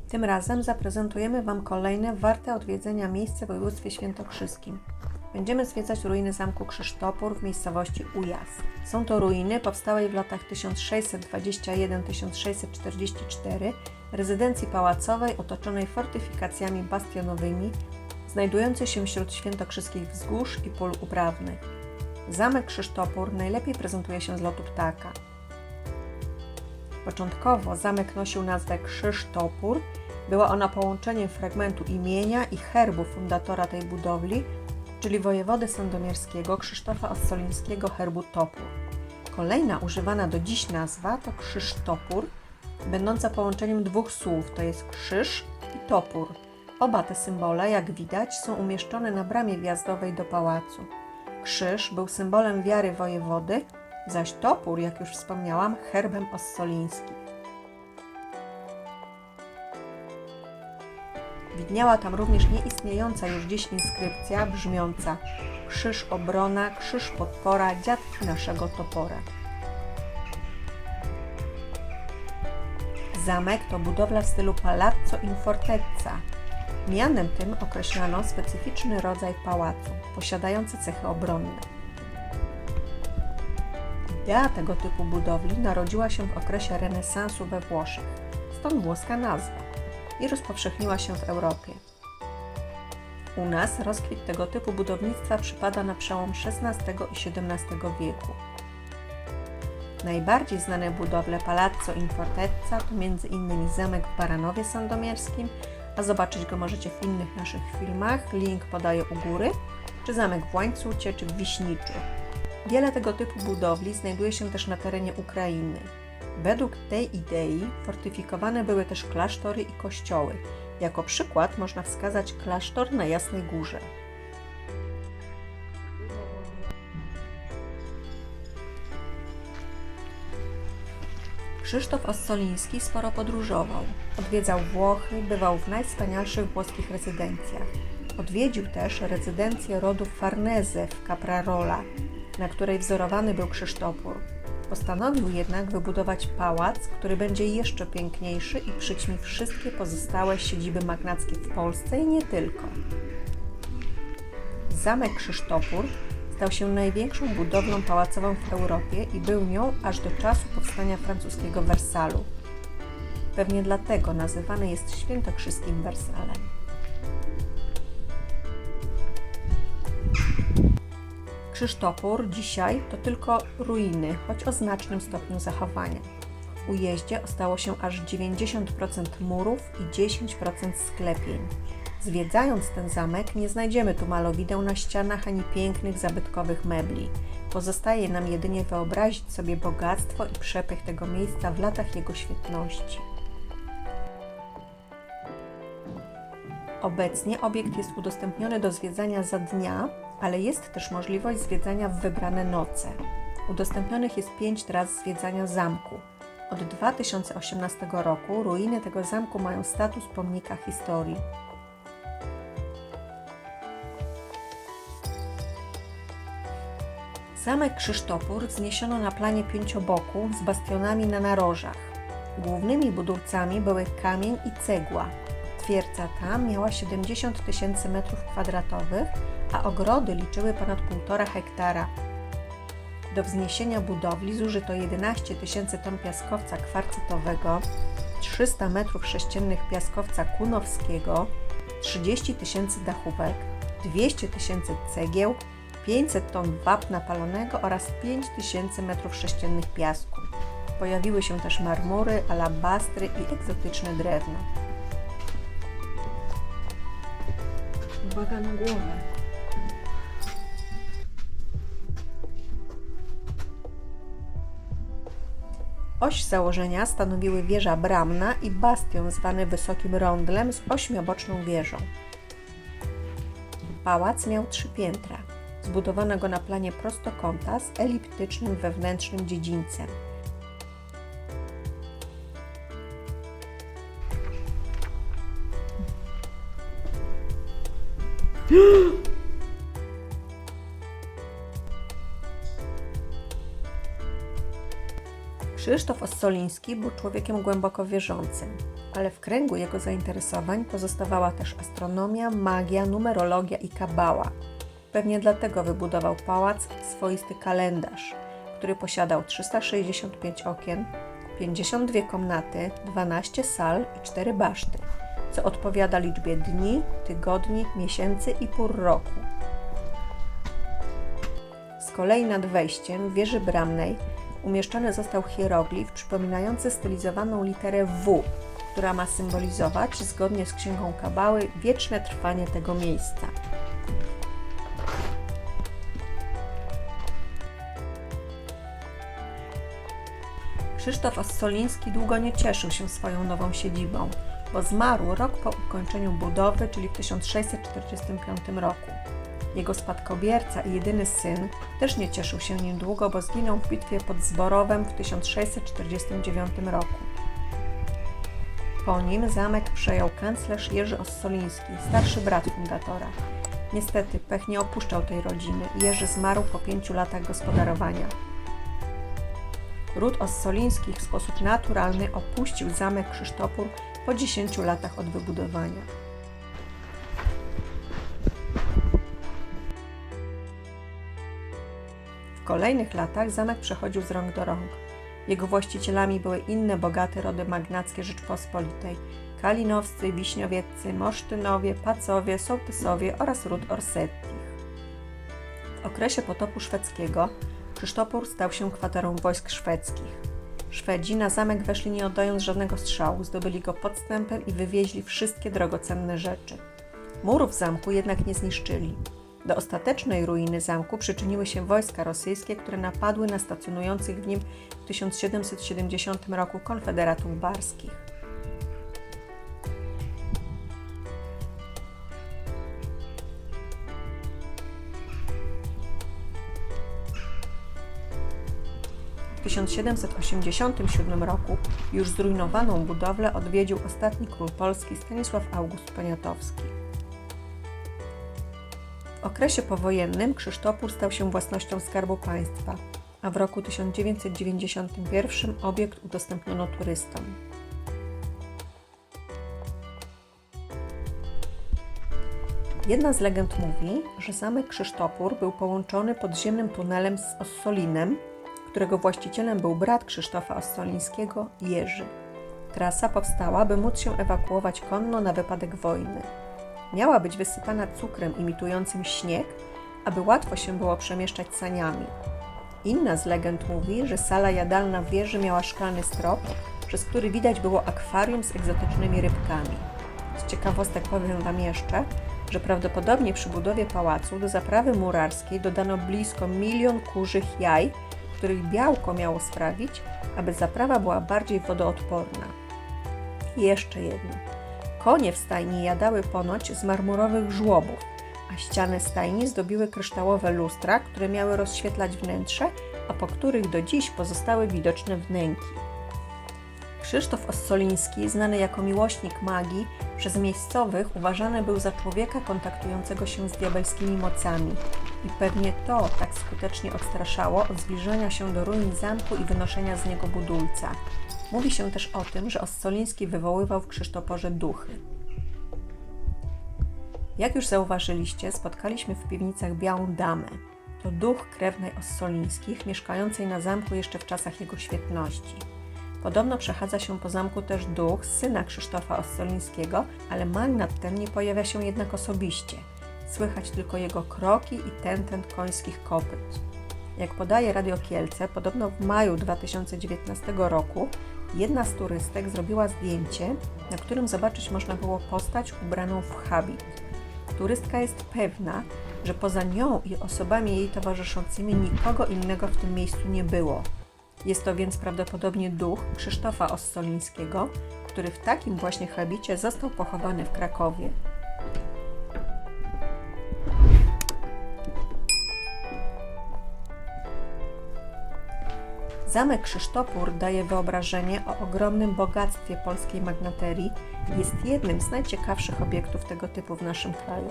Tym razem zaprezentujemy Wam kolejne warte odwiedzenia miejsce w województwie świętokrzyskim. Będziemy zwiedzać ruiny zamku Krzysztopór w miejscowości Ujas. Są to ruiny powstałej w latach 1621-1644 rezydencji pałacowej otoczonej fortyfikacjami bastionowymi, znajdującej się wśród świętokrzyskich wzgórz i pól uprawnych. Zamek Krzysztopór najlepiej prezentuje się z lotu ptaka. Początkowo zamek nosił nazwę Krzysztopór. Była ona połączeniem fragmentu imienia i herbu fundatora tej budowli, czyli wojewody sandomierskiego Krzysztofa Ossolińskiego herbu Topór. Kolejna używana do dziś nazwa to Krzysztopór, będąca połączeniem dwóch słów, to jest krzyż i topór. Oba te symbole, jak widać, są umieszczone na bramie wjazdowej do pałacu. Krzyż był symbolem wiary wojewody, zaś topór, jak już wspomniałam, herbem ossolińskim. Widniała tam również nieistniejąca już dziś inskrypcja brzmiąca: krzyż obrona, krzyż podpora, dziadki naszego topora. Zamek to budowla w stylu Palazzo in Fortezza. Mianem tym określano specyficzny rodzaj pałacu, posiadający cechy obronne. Idea tego typu budowli narodziła się w okresie renesansu we Włoszech, stąd włoska nazwa, i rozpowszechniła się w Europie. U nas rozkwit tego typu budownictwa przypada na przełom XVI i XVII wieku. Najbardziej znane budowle Palazzo in Fortezza to m.in. zamek w Baranowie Sandomierskim, a zobaczyć go możecie w innych naszych filmach, link podaję u góry, czy zamek w Łańcucie, czy w Wiśniczu. Wiele tego typu budowli znajduje się też na terenie Ukrainy. Według tej idei fortyfikowane były też klasztory i kościoły. Jako przykład można wskazać klasztor na Jasnej Górze. Krzysztof Ossoliński sporo podróżował. Odwiedzał Włochy, bywał w najwspanialszych włoskich rezydencjach. Odwiedził też rezydencję rodu Farnese w Caprarola, na której wzorowany był Krzysztopór. Postanowił jednak wybudować pałac, który będzie jeszcze piękniejszy i przyćmi wszystkie pozostałe siedziby magnackie w Polsce i nie tylko. Zamek Krzysztopór stał się największą budowlą pałacową w Europie i był nią aż do czasu powstania francuskiego Wersalu. Pewnie dlatego nazywany jest świętokrzyskim Wersalem. Krzysztopór dzisiaj to tylko ruiny, choć o znacznym stopniu zachowania. W ujeździe ostało się aż 90% murów i 10% sklepień. Zwiedzając ten zamek nie znajdziemy tu malowideł na ścianach ani pięknych, zabytkowych mebli. Pozostaje nam jedynie wyobrazić sobie bogactwo i przepych tego miejsca w latach jego świetności. Obecnie obiekt jest udostępniony do zwiedzania za dnia, ale jest też możliwość zwiedzania w wybrane noce. Udostępnionych jest 5 tras zwiedzania zamku. Od 2018 roku ruiny tego zamku mają status pomnika historii. Zamek Krzysztopór wzniesiono na planie pięcioboku z bastionami na narożach. Głównymi budowcami były kamień i cegła. Twierdza ta miała 70 000 m2, a ogrody liczyły ponad 1,5 hektara. Do wzniesienia budowli zużyto 11 000 ton piaskowca kwarcytowego, 300 m3 piaskowca kunowskiego, 30 000 dachówek, 200 000 cegieł, 500 ton wapna palonego oraz 5000 m3 piasku. Pojawiły się też marmury, alabastry i egzotyczne drewno. Uwaga na głowę. Oś założenia stanowiły wieża bramna i bastion zwany Wysokim Rondlem z 8-boczną wieżą. Pałac miał 3 piętra. Zbudowano go na planie prostokąta z eliptycznym wewnętrznym dziedzińcem. Krzysztof Ossoliński był człowiekiem głęboko wierzącym. ale w kręgu jego zainteresowań pozostawała też astronomia, magia, numerologia i kabała. Pewnie dlatego wybudował pałac swoisty kalendarz, który posiadał 365 okien, 52 komnaty, 12 sal i 4 baszty, co odpowiada liczbie dni, tygodni, miesięcy i pór roku. Z kolei nad wejściem w wieży bramnej umieszczony został hieroglif przypominający stylizowaną literę W, która ma symbolizować, zgodnie z księgą Kabały, wieczne trwanie tego miejsca. Krzysztof Ossoliński długo nie cieszył się swoją nową siedzibą, bo zmarł rok po ukończeniu budowy, czyli w 1645 roku. Jego spadkobierca i jedyny syn też nie cieszył się nim długo, bo zginął w bitwie pod Zborowem w 1649 roku. Po nim zamek przejął kanclerz Jerzy Ossoliński, starszy brat fundatora. Niestety pech nie opuszczał tej rodziny i Jerzy zmarł po 5 latach gospodarowania. Ród Ossolińskich w sposób naturalny opuścił zamek Krzysztopór po 10 latach od wybudowania. W kolejnych latach zamek przechodził z rąk do rąk. Jego właścicielami były inne bogate rody magnackie Rzeczpospolitej: Kalinowscy, Wiśniowieccy, Mosztynowie, Pacowie, Sołtysowie oraz ród Orsettich. W okresie potopu szwedzkiego Krzysztopór stał się kwaterą wojsk szwedzkich. Szwedzi na zamek weszli nie oddając żadnego strzału, zdobyli go podstępem i wywieźli wszystkie drogocenne rzeczy. Murów zamku jednak nie zniszczyli. Do ostatecznej ruiny zamku przyczyniły się wojska rosyjskie, które napadły na stacjonujących w nim w 1770 roku konfederatów barskich. W 1787 roku już zrujnowaną budowlę odwiedził ostatni król Polski Stanisław August Poniatowski. W okresie powojennym Krzysztopór stał się własnością Skarbu Państwa, a w roku 1991 obiekt udostępniono turystom. Jedna z legend mówi, że zamek Krzysztopór był połączony podziemnym tunelem z Ossolinem, którego właścicielem był brat Krzysztofa Ossolińskiego, Jerzy. Trasa powstała, by móc się ewakuować konno na wypadek wojny. Miała być wysypana cukrem imitującym śnieg, aby łatwo się było przemieszczać saniami. Inna z legend mówi, że sala jadalna w wieży miała szklany strop, przez który widać było akwarium z egzotycznymi rybkami. Z ciekawostek powiem Wam jeszcze, że prawdopodobnie przy budowie pałacu do zaprawy murarskiej dodano blisko 1 milion kurzych jaj, których białko miało sprawić, aby zaprawa była bardziej wodoodporna. I jeszcze jedno. Konie w stajni jadały ponoć z marmurowych żłobów, a ściany stajni zdobiły kryształowe lustra, które miały rozświetlać wnętrze, a po których do dziś pozostały widoczne wnęki. Krzysztof Ossoliński, znany jako miłośnik magii, przez miejscowych uważany był za człowieka kontaktującego się z diabelskimi mocami i pewnie to tak skutecznie odstraszało od zbliżania się do ruin zamku i wynoszenia z niego budulca. Mówi się też o tym, że Ossoliński wywoływał w Krzysztoporze duchy. Jak już zauważyliście, spotkaliśmy w piwnicach białą damę. To duch krewnej Ossolińskich, mieszkającej na zamku jeszcze w czasach jego świetności. Podobno przechadza się po zamku też duch syna Krzysztofa Ossolińskiego, ale magnat ten nie pojawia się jednak osobiście. Słychać tylko jego kroki i tentent końskich kopyt. Jak podaje Radio Kielce, podobno w maju 2019 roku jedna z turystek zrobiła zdjęcie, na którym zobaczyć można było postać ubraną w habit. Turystka jest pewna, że poza nią i osobami jej towarzyszącymi nikogo innego w tym miejscu nie było. Jest to więc prawdopodobnie duch Krzysztofa Ossolińskiego, który w takim właśnie habicie został pochowany w Krakowie. Zamek Krzysztopór daje wyobrażenie o ogromnym bogactwie polskiej magnaterii i jest jednym z najciekawszych obiektów tego typu w naszym kraju.